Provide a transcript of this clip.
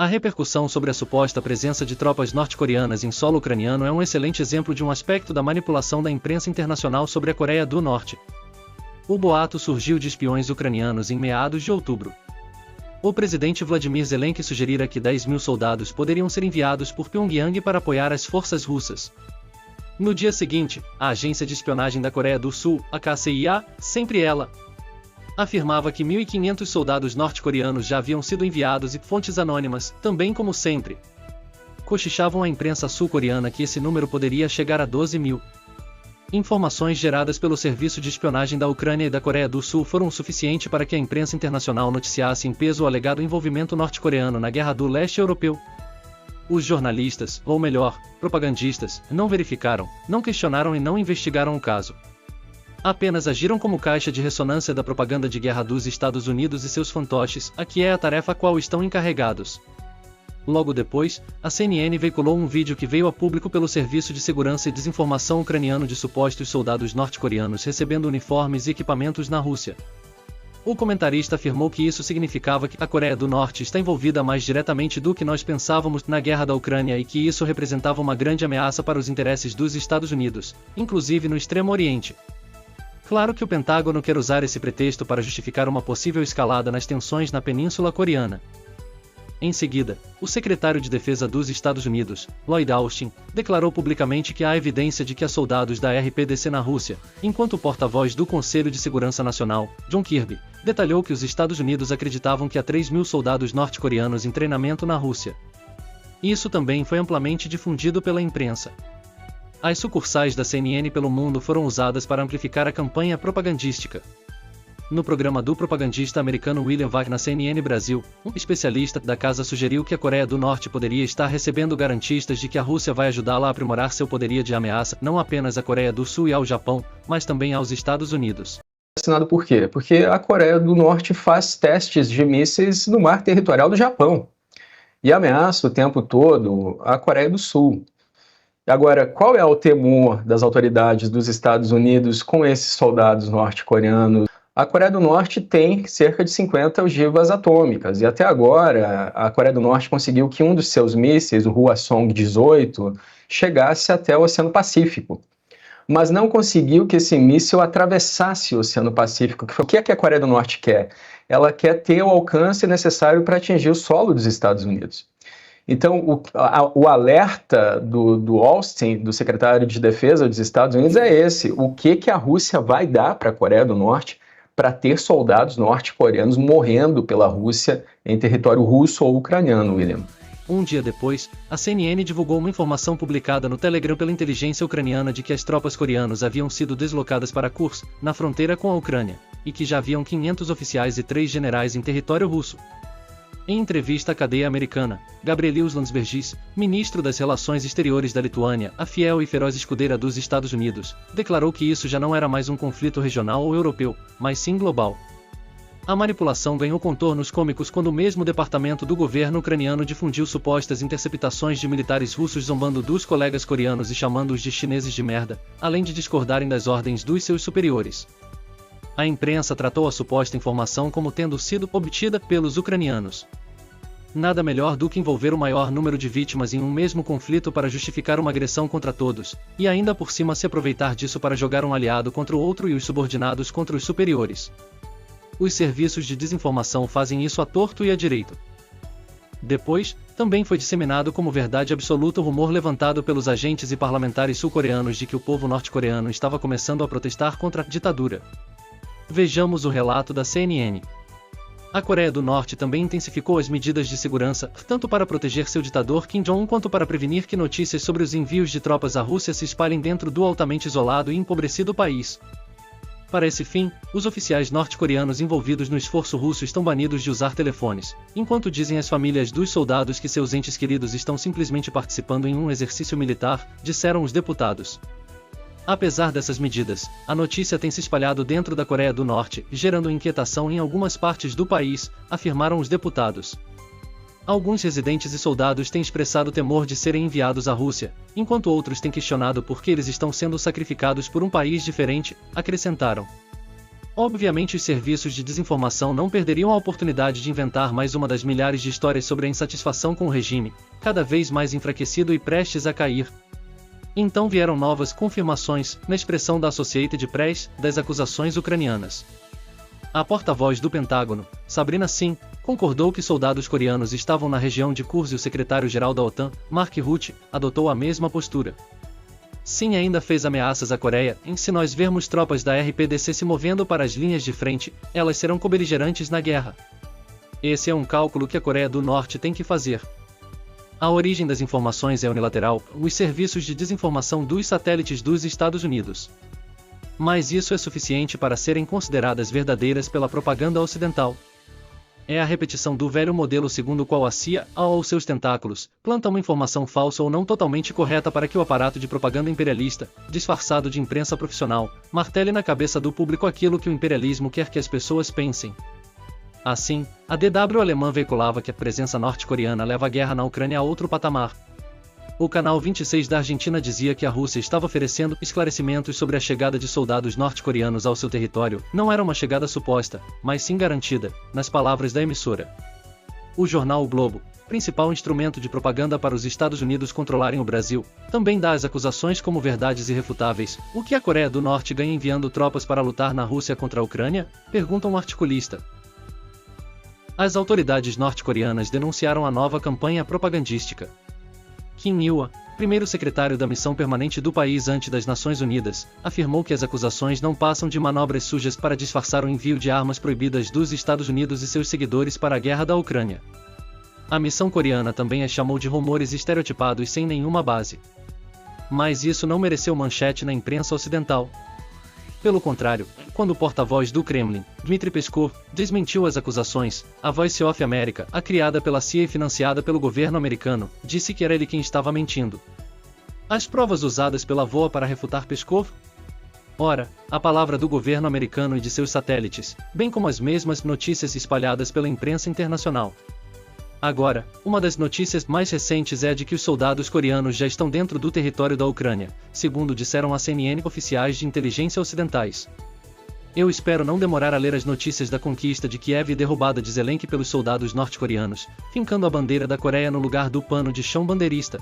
A repercussão sobre a suposta presença de tropas norte-coreanas em solo ucraniano é um excelente exemplo de um aspecto da manipulação da imprensa internacional sobre a Coreia do Norte. O boato surgiu de espiões ucranianos em meados de outubro. O presidente Vladimir Zelensky sugerira que 10.000 soldados poderiam ser enviados por Pyongyang para apoiar as forças russas. No dia seguinte, a agência de espionagem da Coreia do Sul, a KCIA, sempre ela, afirmava que 1.500 soldados norte-coreanos já haviam sido enviados e fontes anônimas, também como sempre, cochichavam à imprensa sul-coreana que esse número poderia chegar a 12.000. Informações geradas pelo serviço de espionagem da Ucrânia e da Coreia do Sul foram o suficiente para que a imprensa internacional noticiasse em peso o alegado envolvimento norte-coreano na Guerra do Leste Europeu. Os jornalistas, ou melhor, propagandistas, não verificaram, não questionaram e não investigaram o caso. Apenas agiram como caixa de ressonância da propaganda de guerra dos Estados Unidos e seus fantoches, a que é a tarefa a qual estão encarregados. Logo depois, a CNN veiculou um vídeo que veio a público pelo Serviço de Segurança e Desinformação ucraniano de supostos soldados norte-coreanos recebendo uniformes e equipamentos na Rússia. O comentarista afirmou que isso significava que a Coreia do Norte está envolvida mais diretamente do que nós pensávamos na guerra da Ucrânia e que isso representava uma grande ameaça para os interesses dos Estados Unidos, inclusive no Extremo Oriente. Claro que o Pentágono quer usar esse pretexto para justificar uma possível escalada nas tensões na Península Coreana. Em seguida, o secretário de Defesa dos Estados Unidos, Lloyd Austin, declarou publicamente que há evidência de que há soldados da RPDC na Rússia, enquanto o porta-voz do Conselho de Segurança Nacional, John Kirby, detalhou que os Estados Unidos acreditavam que há 3.000 soldados norte-coreanos em treinamento na Rússia. Isso também foi amplamente difundido pela imprensa. As sucursais da CNN pelo mundo foram usadas para amplificar a campanha propagandística. No programa do propagandista americano William Vac na CNN Brasil, um especialista da casa sugeriu que a Coreia do Norte poderia estar recebendo garantistas de que a Rússia vai ajudá-la a aprimorar seu poderio de ameaça não apenas à Coreia do Sul e ao Japão, mas também aos Estados Unidos. Assinado por quê? Porque a Coreia do Norte faz testes de mísseis no mar territorial do Japão e ameaça o tempo todo a Coreia do Sul. Agora, qual é o temor das autoridades dos Estados Unidos com esses soldados norte-coreanos? A Coreia do Norte tem cerca de 50 ogivas atômicas e até agora a Coreia do Norte conseguiu que um dos seus mísseis, o Hwasong-18, chegasse até o Oceano Pacífico. Mas não conseguiu que esse míssil atravessasse o Oceano Pacífico. O que é que a Coreia do Norte quer? Ela quer ter o alcance necessário para atingir o solo dos Estados Unidos. Então, o alerta do Austin, do secretário de Defesa dos Estados Unidos, é esse. O que a Rússia vai dar para a Coreia do Norte para ter soldados norte-coreanos morrendo pela Rússia em território russo ou ucraniano, William? Um dia depois, a CNN divulgou uma informação publicada no Telegram pela inteligência ucraniana de que as tropas coreanas haviam sido deslocadas para Kursk, na fronteira com a Ucrânia, e que já haviam 500 oficiais e 3 generais em território russo. Em entrevista à cadeia americana, Gabrielius Landsbergis, ministro das Relações Exteriores da Lituânia, a fiel e feroz escudeira dos Estados Unidos, declarou que isso já não era mais um conflito regional ou europeu, mas sim global. A manipulação ganhou contornos cômicos quando o mesmo departamento do governo ucraniano difundiu supostas interceptações de militares russos zombando dos colegas coreanos e chamando-os de chineses de merda, além de discordarem das ordens dos seus superiores. A imprensa tratou a suposta informação como tendo sido obtida pelos ucranianos. Nada melhor do que envolver o maior número de vítimas em um mesmo conflito para justificar uma agressão contra todos, e ainda por cima se aproveitar disso para jogar um aliado contra o outro e os subordinados contra os superiores. Os serviços de desinformação fazem isso à torto e à direito. Depois, também foi disseminado como verdade absoluta o rumor levantado pelos agentes e parlamentares sul-coreanos de que o povo norte-coreano estava começando a protestar contra a ditadura. Vejamos o relato da CNN. A Coreia do Norte também intensificou as medidas de segurança, tanto para proteger seu ditador Kim Jong-un quanto para prevenir que notícias sobre os envios de tropas à Rússia se espalhem dentro do altamente isolado e empobrecido país. Para esse fim, os oficiais norte-coreanos envolvidos no esforço russo estão banidos de usar telefones, enquanto dizem às famílias dos soldados que seus entes queridos estão simplesmente participando em um exercício militar, disseram os deputados. Apesar dessas medidas, a notícia tem se espalhado dentro da Coreia do Norte, gerando inquietação em algumas partes do país, afirmaram os deputados. Alguns residentes e soldados têm expressado temor de serem enviados à Rússia, enquanto outros têm questionado por que eles estão sendo sacrificados por um país diferente, acrescentaram. Obviamente os serviços de desinformação não perderiam a oportunidade de inventar mais uma das milhares de histórias sobre a insatisfação com o regime, cada vez mais enfraquecido e prestes a cair. Então vieram novas confirmações, na expressão da Associated Press, das acusações ucranianas. A porta-voz do Pentágono, Sabrina Singh, concordou que soldados coreanos estavam na região de Kursk e o secretário-geral da OTAN, Mark Rutte, adotou a mesma postura. Singh ainda fez ameaças à Coreia, em se nós vermos tropas da RPDC se movendo para as linhas de frente, elas serão cobeligerantes na guerra. Esse é um cálculo que a Coreia do Norte tem que fazer. A origem das informações é unilateral, os serviços de desinformação dos satélites dos Estados Unidos. Mas isso é suficiente para serem consideradas verdadeiras pela propaganda ocidental. É a repetição do velho modelo segundo o qual a CIA, ou seus tentáculos, planta uma informação falsa ou não totalmente correta para que o aparato de propaganda imperialista, disfarçado de imprensa profissional, martele na cabeça do público aquilo que o imperialismo quer que as pessoas pensem. Assim, a DW alemã veiculava que a presença norte-coreana leva a guerra na Ucrânia a outro patamar. O canal 26 da Argentina dizia que a Rússia estava oferecendo esclarecimentos sobre a chegada de soldados norte-coreanos ao seu território. Não era uma chegada suposta, mas sim garantida, nas palavras da emissora. O jornal O Globo, principal instrumento de propaganda para os Estados Unidos controlarem o Brasil, também dá as acusações como verdades irrefutáveis. O que a Coreia do Norte ganha enviando tropas para lutar na Rússia contra a Ucrânia? Pergunta um articulista. As autoridades norte-coreanas denunciaram a nova campanha propagandística. Kim Il-hwa, primeiro secretário da missão permanente do país ante das Nações Unidas, afirmou que as acusações não passam de manobras sujas para disfarçar o envio de armas proibidas dos Estados Unidos e seus seguidores para a guerra da Ucrânia. A missão coreana também as chamou de rumores estereotipados sem nenhuma base. Mas isso não mereceu manchete na imprensa ocidental. Pelo contrário, quando o porta-voz do Kremlin, Dmitry Peskov, desmentiu as acusações, a Voice of America, a criada pela CIA e financiada pelo governo americano, disse que era ele quem estava mentindo. As provas usadas pela VOA para refutar Peskov? Ora, a palavra do governo americano e de seus satélites, bem como as mesmas notícias espalhadas pela imprensa internacional. Agora, uma das notícias mais recentes é a de que os soldados coreanos já estão dentro do território da Ucrânia, segundo disseram a CNN oficiais de inteligência ocidentais. Eu espero não demorar a ler as notícias da conquista de Kiev e derrubada de Zelensky pelos soldados norte-coreanos, fincando a bandeira da Coreia no lugar do pano de chão bandeirista.